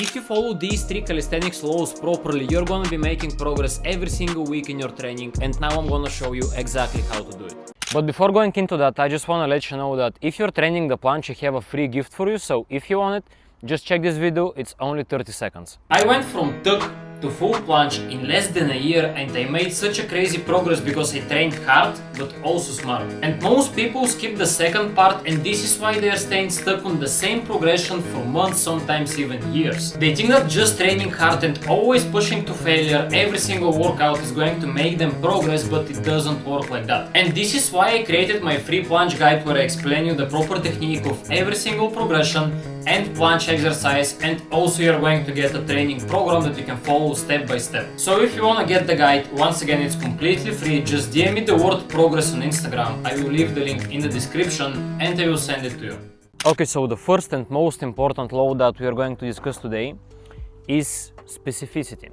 if you follow these 3 calisthenics laws properly, you're gonna be making progress every single week in your training, and now I'm gonna show you exactly how to do it. But before going into that, I just wanna let you know that if you're training the planche, I have a free gift for you, so if you want it, just check this video, it's only 30 seconds. I went from tuck to full planche in less than a year, and I made such a crazy progress because I trained hard but also smart. And most people skip the second part, and this is why they are staying stuck on the same progression for months, sometimes even years. They think that just training hard and always pushing to failure every single workout is going to make them progress, but it doesn't work like that. And this is why I created my free planche guide, where I explain you the proper technique of every single progression and planche exercise, and also you're going to get a training program that you can follow step by step. So if you want to get the guide, once again it's completely free, just DM me the word progress on Instagram. I will leave the link in the description and I will send it to you. Okay, so the first and most important law that we are going to discuss today is specificity.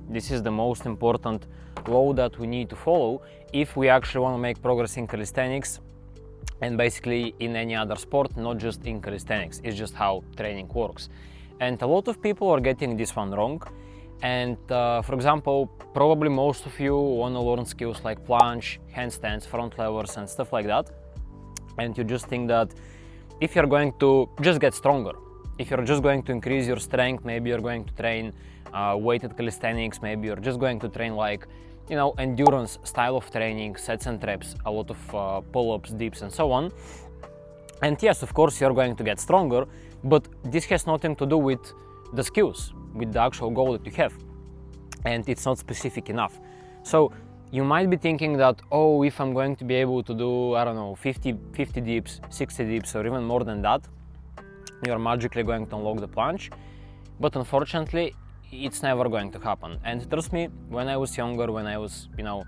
This is the most important law that we need to follow if we actually want to make progress in calisthenics and basically in any other sport, not just in calisthenics. It's just how training works. And a lot of people are getting this one wrong. And for example, probably most of you want to learn skills like planche, handstands, front levers and stuff like that. And you just think that if you're going to just get stronger, if you're just going to increase your strength, maybe you're going to train weighted calisthenics, maybe you're just going to train like, you know, endurance style of training, sets and reps, a lot of pull-ups, dips and so on. And yes, of course, you're going to get stronger, but this has nothing to do with the skills, with the actual goal that you have. And it's not specific enough. So you might be thinking that, oh, if I'm going to be able to do, I don't know, 50 dips, 60 dips, or even more than that, you're magically going to unlock the planche. But unfortunately, it's never going to happen. And trust me, when I was younger, when I was, you know,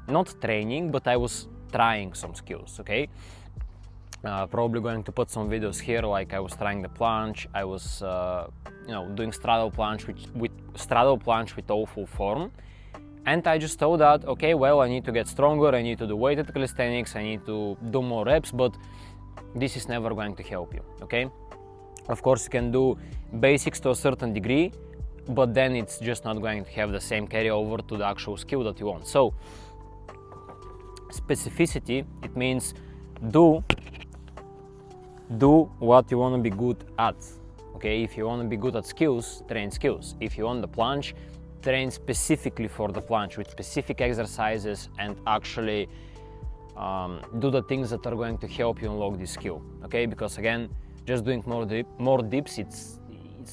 not training, but I was trying some skills, okay? Probably going to put some videos here, like I was trying the planche, I was, you know, doing straddle planche with all full form. And I just thought that, okay, well, I need to get stronger, I need to do weighted calisthenics, I need to do more reps, but this is never going to help you, okay? Of course, you can do basics to a certain degree, but then it's just not going to have the same carryover to the actual skill that you want. So, specificity, it means do what you want to be good at. Okay, if you want to be good at skills, train skills. If you want the planche, train specifically for the planche with specific exercises and actually do the things that are going to help you unlock this skill. Okay, because again, just doing more dips, it's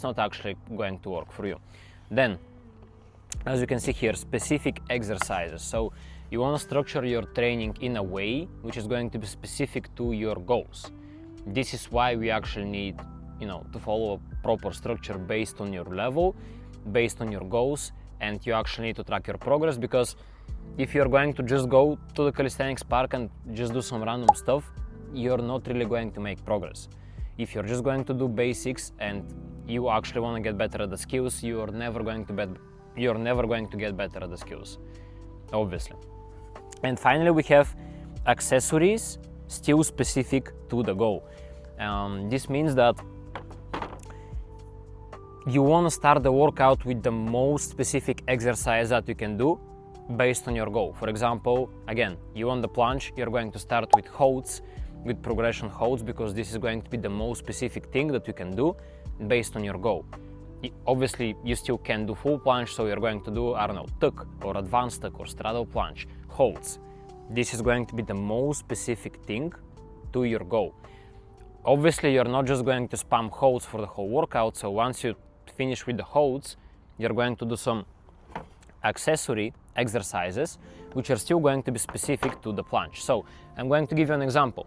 not actually going to work for you. Then, as you can see here, specific exercises. So you want to structure your training in a way which is going to be specific to your goals. This is why we actually need, you know, to follow a proper structure based on your level, based on your goals, and you actually need to track your progress, because if you're going to just go to the calisthenics park and just do some random stuff, you're not really going to make progress. If you're just going to do basics and you actually want to get better at the skills, you're never going to get better at the skills, obviously. And finally, we have accessories still specific to the goal. This means that you want to start the workout with the most specific exercise that you can do based on your goal. For example, again, you want the planche, you're going to start with holds, with progression holds, because this is going to be the most specific thing that you can do based on your goal. Obviously, you still can do full planche, so you're going to do, I don't know, tuck or advanced tuck or straddle planche, holds. This is going to be the most specific thing to your goal. Obviously, you're not just going to spam holds for the whole workout, so once you finish with the holds, you're going to do some accessory exercises which are still going to be specific to the planche. So I'm going to give you an example.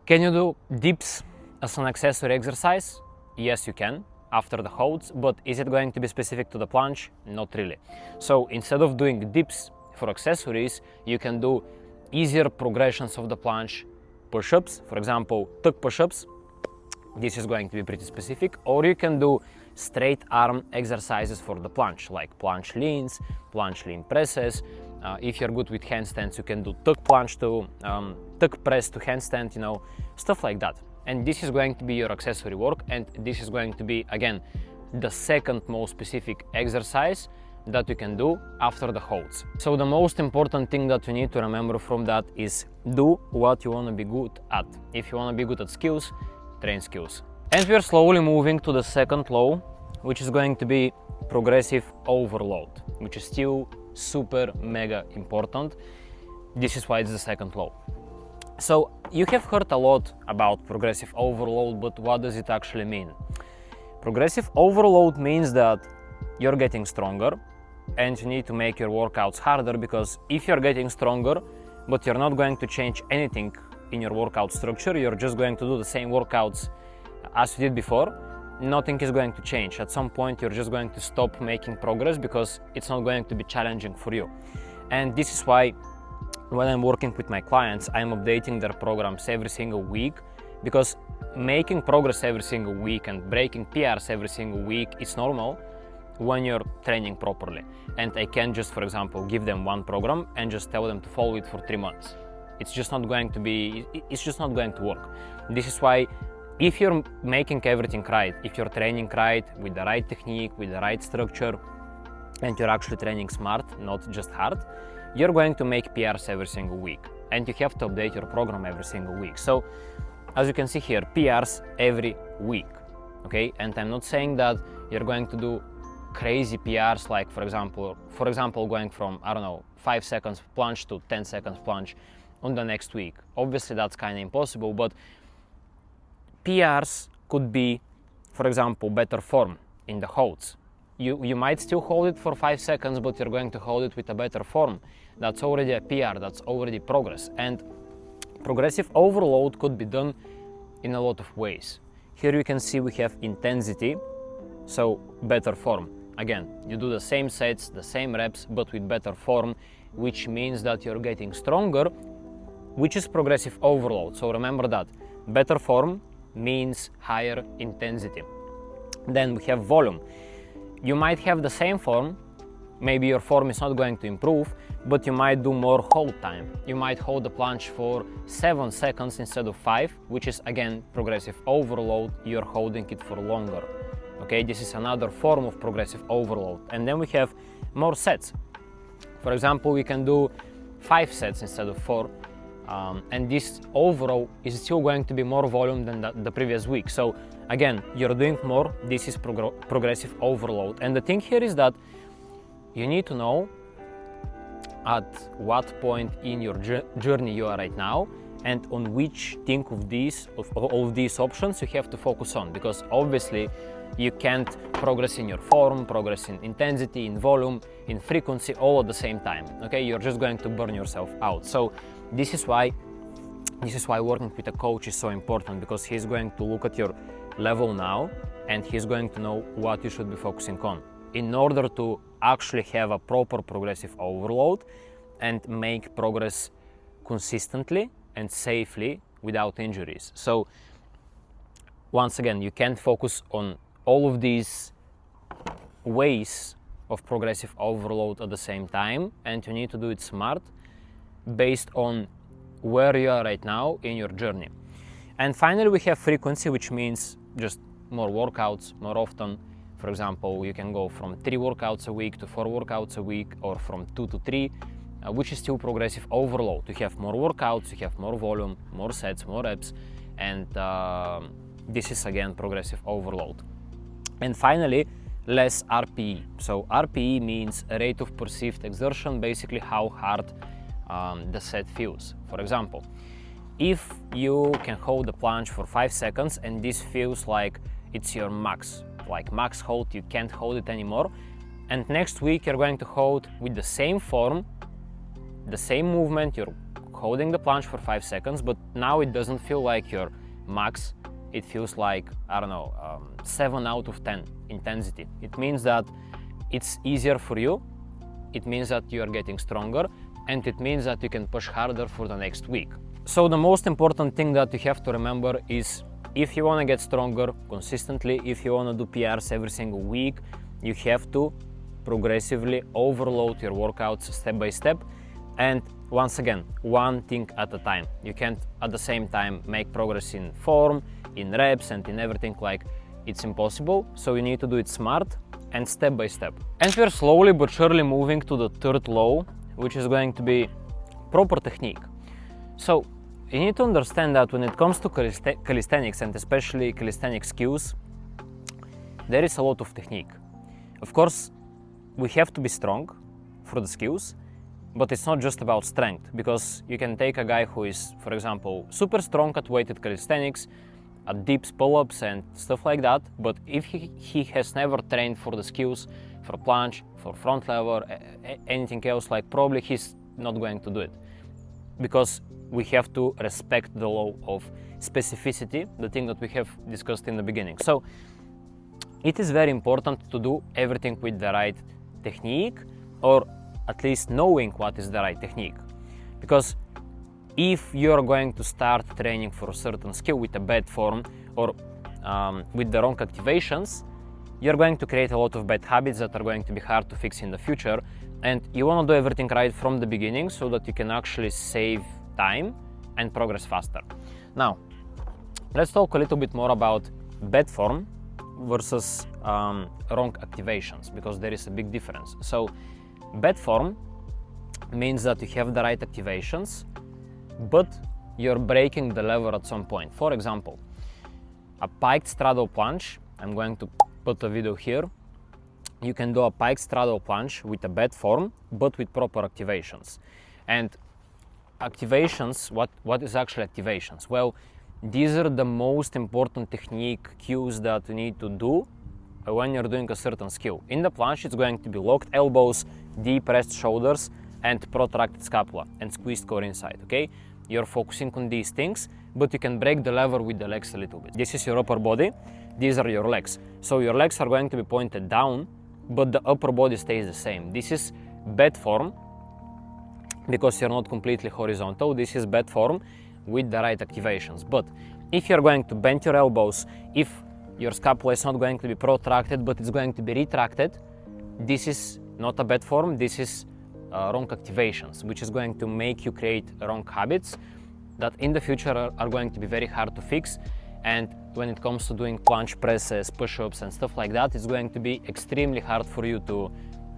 Can you do dips as an accessory exercise? Yes, you can after the holds, but is it going to be specific to the planche? Not really. So instead of doing dips for accessories, you can do easier progressions of the planche, push-ups, for example, tuck push-ups. This is going to be pretty specific. Or you can do straight arm exercises for the planche, like planche leans, planche lean presses. If you're good with handstands, you can do tuck planche to tuck press to handstand, you know, stuff like that. And this is going to be your accessory work, and this is going to be, again, the second most specific exercise that you can do after the holds. So the most important thing that you need to remember from that is do what you want to be good at. If you want to be good at skills, train skills. And we are slowly moving to the second law, which is going to be progressive overload, which is still super mega important. This is why it's the second law. So you have heard a lot about progressive overload, but what does it actually mean? Progressive overload means that you're getting stronger and you need to make your workouts harder, because if you're getting stronger but you're not going to change anything in your workout structure, you're just going to do the same workouts as you did before, nothing is going to change. At some point you're just going to stop making progress because it's not going to be challenging for you. And this is why when I'm working with my clients, I'm updating their programs every single week, because making progress every single week and breaking PRs every single week is normal when you're training properly. And I can't just, for example, give them one program and just tell them to follow it for 3 months. It's just not going to work. This is why if you're making everything right, if you're training right, with the right technique, with the right structure, and you're actually training smart, not just hard, you're going to make PRs every single week. And you have to update your program every single week. So as you can see here, PRs every week, okay? And I'm not saying that you're going to do crazy PRs, like for example going from, I don't know, 5 seconds planche to 10 seconds planche on the next week. Obviously that's kind of impossible, but PRs could be, for example, better form in the holds. You might still hold it for 5 seconds, but you're going to hold it with a better form. That's already a PR, that's already progress. And progressive overload could be done in a lot of ways. Here you can see we have intensity, so better form. Again, you do the same sets, the same reps, but with better form, which means that you're getting stronger, which is progressive overload. So remember that. Better form means higher intensity. Then we have volume. You might have the same form, maybe your form is not going to improve, but you might do more hold time. You might hold the planche for 7 seconds instead of 5, which is again progressive overload. You're holding it for longer. Okay, this is another form of progressive overload. And then we have more sets. For example, we can do 5 sets instead of 4. And this overall is still going to be more volume than the previous week. So again, you're doing more. This is progressive overload. And the thing here is that you need to know at what point in your journey you are right now, and on which thing of all of these options you have to focus on, because obviously you can't progress in your form, progress in intensity, in volume, in frequency all at the same time. Okay, you're just going to burn yourself out. So this is why working with a coach is so important, because he's going to look at your level now and he's going to know what you should be focusing on in order to actually have a proper progressive overload and make progress consistently and safely without injuries. So once again, you can't focus on all of these ways of progressive overload at the same time, and you need to do it smart based on where you are right now in your journey. And finally, we have frequency, which means just more workouts more often. For example, you can go from 3 workouts a week to 4 workouts a week, or from 2 to 3, which is still progressive overload. You have more workouts, you have more volume, more sets, more reps, and this is again progressive overload. And finally, less RPE. So RPE means rate of perceived exertion, basically how hard the set feels. For example, if you can hold the planche for 5 seconds and this feels like it's your max, like max hold, you can't hold it anymore, and next week you're going to hold with the same form, the same movement, you're holding the planche for 5 seconds, but now it doesn't feel like your max, it feels like, I don't know, 7 out of 10 intensity. It means that it's easier for you, it means that you are getting stronger, and it means that you can push harder for the next week. So the most important thing that you have to remember is, if you want to get stronger consistently, if you want to do PRs every single week, you have to progressively overload your workouts step by step. And once again, one thing at a time. You can't at the same time make progress in form, in reps, and in everything. Like, it's impossible, so you need to do it smart and step by step. And we're slowly but surely moving to the third law, which is going to be proper technique. So you need to understand that when it comes to calisthenics, and especially calisthenic skills, there is a lot of technique. Of course, we have to be strong for the skills, but it's not just about strength, because you can take a guy who is, for example, super strong at weighted calisthenics, at dips, pull-ups and stuff like that, but if he has never trained for the skills, for planche, for front lever, anything else, like probably he's not going to do it. Because we have to respect the law of specificity, the thing that we have discussed in the beginning. So it is very important to do everything with the right technique, or at least knowing what is the right technique. Because if you're going to start training for a certain skill with a bad form or with the wrong activations, you're going to create a lot of bad habits that are going to be hard to fix in the future. And you want to do everything right from the beginning so that you can actually save time and progress faster. Now, let's talk a little bit more about bad form versus wrong activations, because there is a big difference. So bad form means that you have the right activations, but you're breaking the lever at some point. For example, a piked straddle planche, I'm going to put a video here. You can do a piked straddle planche with a bad form, but with proper activations. And activations, what is actually activations? Well, these are the most important technique cues that you need to do when you're doing a certain skill. In the planche, it's going to be locked elbows, deep pressed shoulders, and protracted scapula and squeezed core inside, okay? You're focusing on these things, but you can break the lever with the legs a little bit. This is your upper body, these are your legs. So your legs are going to be pointed down, but the upper body stays the same. This is bad form, because you're not completely horizontal. This is bad form with the right activations. But if you're going to bend your elbows, if your scapula is not going to be protracted, but it's going to be retracted, this is not a bad form, this is wrong activations, which is going to make you create wrong habits that in the future are going to be very hard to fix. And when it comes to doing planche presses, push-ups and stuff like that, it's going to be extremely hard for you to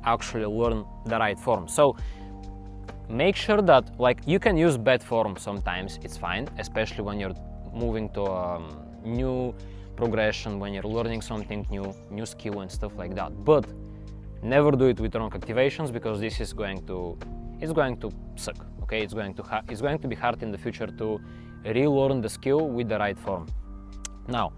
actually learn the right form. So make sure that, like, you can use bad form sometimes, it's fine, especially when you're moving to a new progression, when you're learning something new skill and stuff like that. But never do it with wrong activations, because this is going to suck, okay? It's going to be hard in the future to relearn the skill with the right form. Now,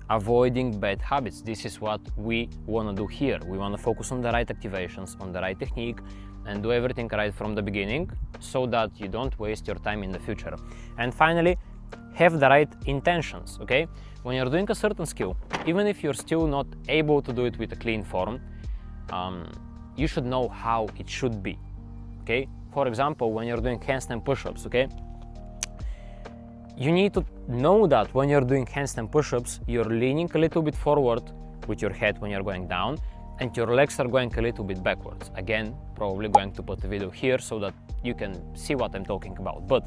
avoiding bad habits. This is what we want to do here. We want to focus on the right activations, on the right technique, and do everything right from the beginning so that you don't waste your time in the future. And finally, have the right intentions, okay? When you're doing a certain skill, even if you're still not able to do it with a clean form, you should know how it should be, okay? For example, when you're doing handstand push-ups, okay? You need to know that when you're doing handstand push-ups, you're leaning a little bit forward with your head when you're going down, and your legs are going a little bit backwards. Again, probably going to put a video here so that you can see what I'm talking about. But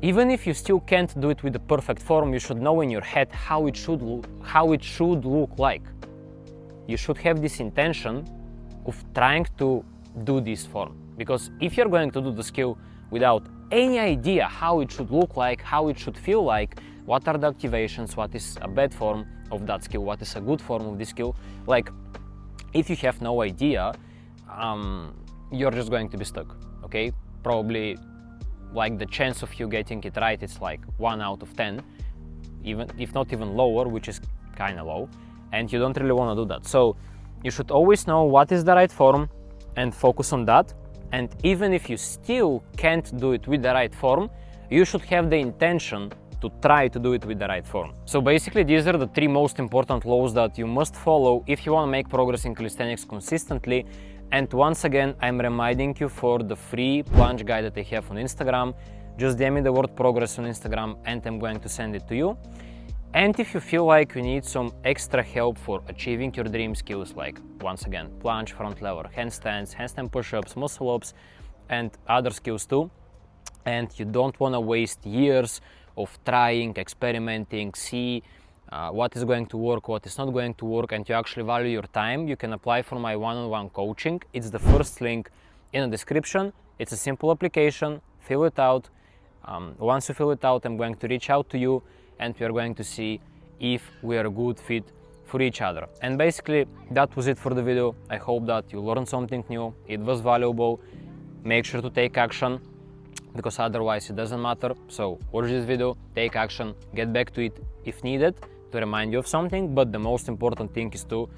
even if you still can't do it with the perfect form, you should know in your head how it should look like. You should have this intention of trying to do this form. Because if you're going to do the skill without any idea how it should look like, how it should feel like, what are the activations, what is a bad form of that skill, what is a good form of this skill, like, if you have no idea, you're just going to be stuck, okay? Probably, like, the chance of you getting it right, it's like 1 out of 10, even if not even lower, which is kind of low, and you don't really want to do that. So you should always know what is the right form and focus on that. And even if you still can't do it with the right form, you should have the intention to try to do it with the right form. So basically, these are the 3 most important laws that you must follow if you want to make progress in calisthenics consistently. And once again, I'm reminding you for the free planche guide that I have on Instagram. Just DM me the word progress on Instagram and I'm going to send it to you. And if you feel like you need some extra help for achieving your dream skills, like, once again, planche, front lever, handstands, handstand push-ups, muscle-ups, and other skills too, and you don't want to waste years of trying, experimenting, see what is going to work, what is not going to work, and you actually value your time, you can apply for my one-on-one coaching. It's the first link in the description. It's a simple application, fill it out. Once you fill it out, I'm going to reach out to you and we are going to see if we are a good fit for each other. And basically that was it for the video. I hope that you learned something new, it was valuable. Make sure to take action, because otherwise it doesn't matter. So watch this video, take action, get back to it if needed to remind you of something, but the most important thing is to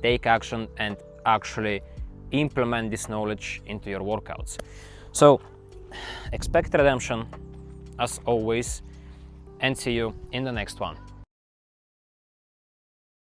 take action and actually implement this knowledge into your workouts. So expect redemption as always, and see you in the next one.